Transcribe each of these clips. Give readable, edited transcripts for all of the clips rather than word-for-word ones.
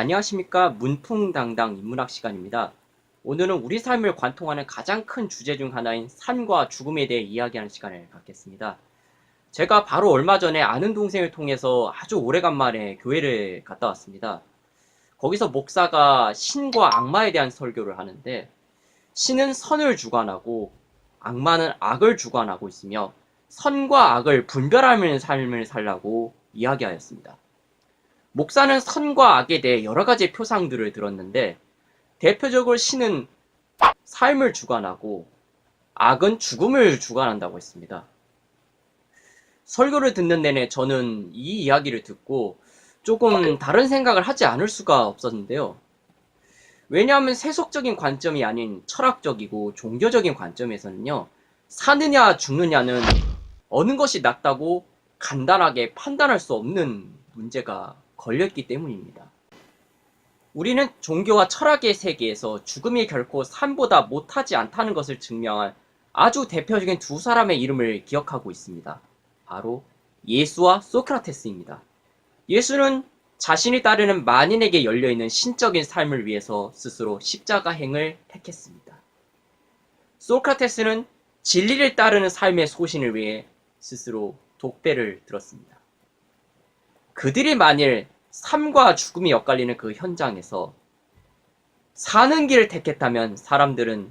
안녕하십니까. 문풍당당 인문학 시간입니다. 오늘은 우리 삶을 관통하는 가장 큰 주제 중 하나인 삶과 죽음에 대해 이야기하는 시간을 갖겠습니다. 제가 바로 얼마 전에 아는 동생을 통해서 아주 오래간만에 교회를 갔다 왔습니다. 거기서 목사가 신과 악마에 대한 설교를 하는데, 신은 선을 주관하고 악마는 악을 주관하고 있으며 선과 악을 분별하는 삶을 살라고 이야기하였습니다. 목사는 선과 악에 대해 여러 가지 표상들을 들었는데, 대표적으로 신은 삶을 주관하고 악은 죽음을 주관한다고 했습니다. 설교를 듣는 내내 저는 이 이야기를 듣고 조금 다른 생각을 하지 않을 수가 없었는데요. 왜냐하면 세속적인 관점이 아닌 철학적이고 종교적인 관점에서는요, 사느냐 죽느냐는 어느 것이 낫다고 간단하게 판단할 수 없는 문제가 걸렸기 때문입니다. 우리는 종교와 철학의 세계에서 죽음이 결코 삶보다 못하지 않다는 것을 증명한 아주 대표적인 두 사람의 이름을 기억하고 있습니다. 바로 예수와 소크라테스입니다. 예수는 자신이 따르는 만인에게 열려있는 신적인 삶을 위해서 스스로 십자가행을 택했습니다. 소크라테스는 진리를 따르는 삶의 소신을 위해 스스로 독배를 들었습니다. 그들이 만일 삶과 죽음이 엇갈리는 그 현장에서 사는 길을 택했다면 사람들은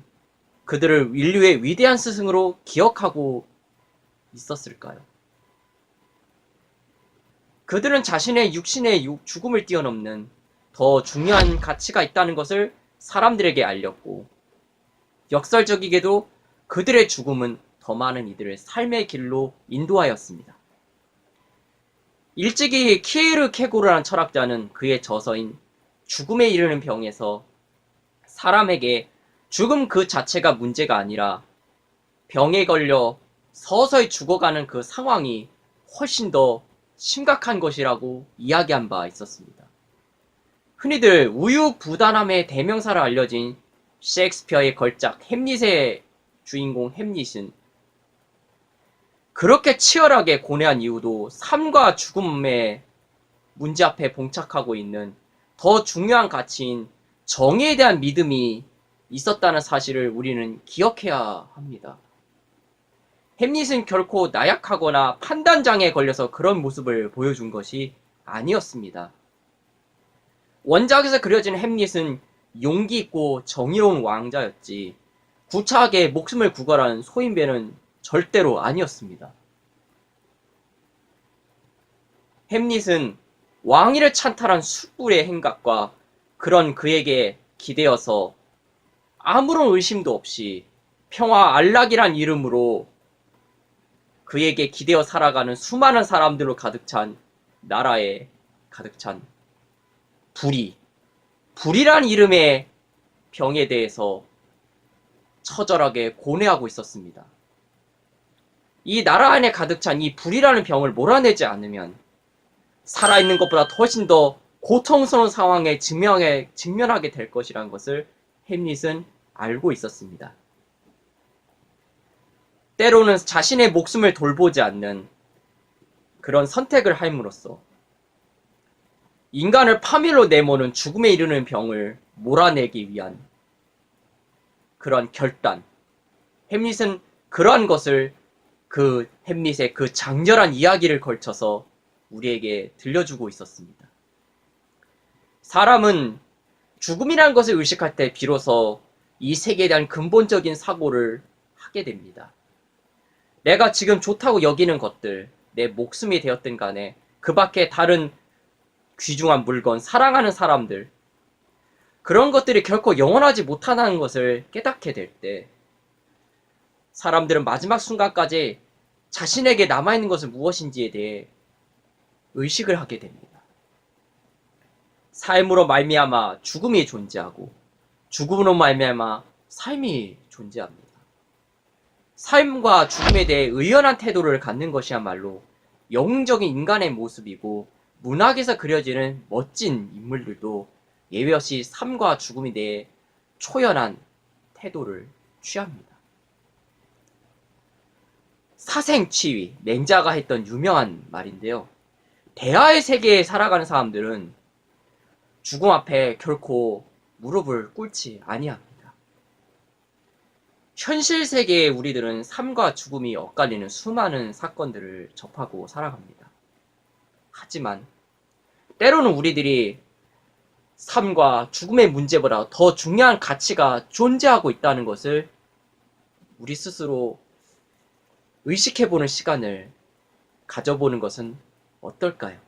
그들을 인류의 위대한 스승으로 기억하고 있었을까요? 그들은 자신의 육신의 죽음을 뛰어넘는 더 중요한 가치가 있다는 것을 사람들에게 알렸고, 역설적이게도 그들의 죽음은 더 많은 이들을 삶의 길로 인도하였습니다. 일찍이 키에르케고르라는 철학자는 그의 저서인 죽음에 이르는 병에서 사람에게 죽음 그 자체가 문제가 아니라 병에 걸려 서서히 죽어가는 그 상황이 훨씬 더 심각한 것이라고 이야기한 바 있었습니다. 흔히들 우유부단함의 대명사로 알려진 셰익스피어의 걸작 햄릿의 주인공 햄릿은 그렇게 치열하게 고뇌한 이유도 삶과 죽음의 문제 앞에 봉착하고 있는 더 중요한 가치인 정의에 대한 믿음이 있었다는 사실을 우리는 기억해야 합니다. 햄릿은 결코 나약하거나 판단장애에 걸려서 그런 모습을 보여준 것이 아니었습니다. 원작에서 그려진 햄릿은 용기 있고 정의로운 왕자였지 구차하게 목숨을 구걸한 소인배는 절대로 아니었습니다. 햄릿은 왕위를 찬탈한 수불의 행각과 그런 그에게 기대어서 아무런 의심도 없이 평화 안락이란 이름으로 그에게 기대어 살아가는 수많은 사람들로 가득 찬 나라에 가득 찬 불이란 이름의 병에 대해서 처절하게 고뇌하고 있었습니다. 이 나라 안에 가득 찬 이 불이라는 병을 몰아내지 않으면 살아있는 것보다 훨씬 더 고통스러운 상황에 직면하게 될 것이라는 것을 햄릿은 알고 있었습니다. 때로는 자신의 목숨을 돌보지 않는 그런 선택을 함으로써 인간을 파멸로 내모는 죽음에 이르는 병을 몰아내기 위한 그런 결단. 햄릿은 그러한 것을 그 햄릿의 그 장렬한 이야기를 걸쳐서 우리에게 들려주고 있었습니다. 사람은 죽음이라는 것을 의식할 때 비로소 이 세계에 대한 근본적인 사고를 하게 됩니다. 내가 지금 좋다고 여기는 것들, 내 목숨이 되었든 간에 그 밖에 다른 귀중한 물건, 사랑하는 사람들, 그런 것들이 결코 영원하지 못하다는 것을 깨닫게 될 때 사람들은 마지막 순간까지 자신에게 남아있는 것은 무엇인지에 대해 의식을 하게 됩니다. 삶으로 말미암아 죽음이 존재하고 죽음으로 말미암아 삶이 존재합니다. 삶과 죽음에 대해 의연한 태도를 갖는 것이야말로 영웅적인 인간의 모습이고 문학에서 그려지는 멋진 인물들도 예외 없이 삶과 죽음에 대해 초연한 태도를 취합니다. 사생취위, 맹자가 했던 유명한 말인데요. 대하의 세계에 살아가는 사람들은 죽음 앞에 결코 무릎을 꿇지 아니합니다. 현실 세계의 우리들은 삶과 죽음이 엇갈리는 수많은 사건들을 접하고 살아갑니다. 하지만 때로는 우리들이 삶과 죽음의 문제보다 더 중요한 가치가 존재하고 있다는 것을 우리 스스로 의식해보는 시간을 가져보는 것은 어떨까요?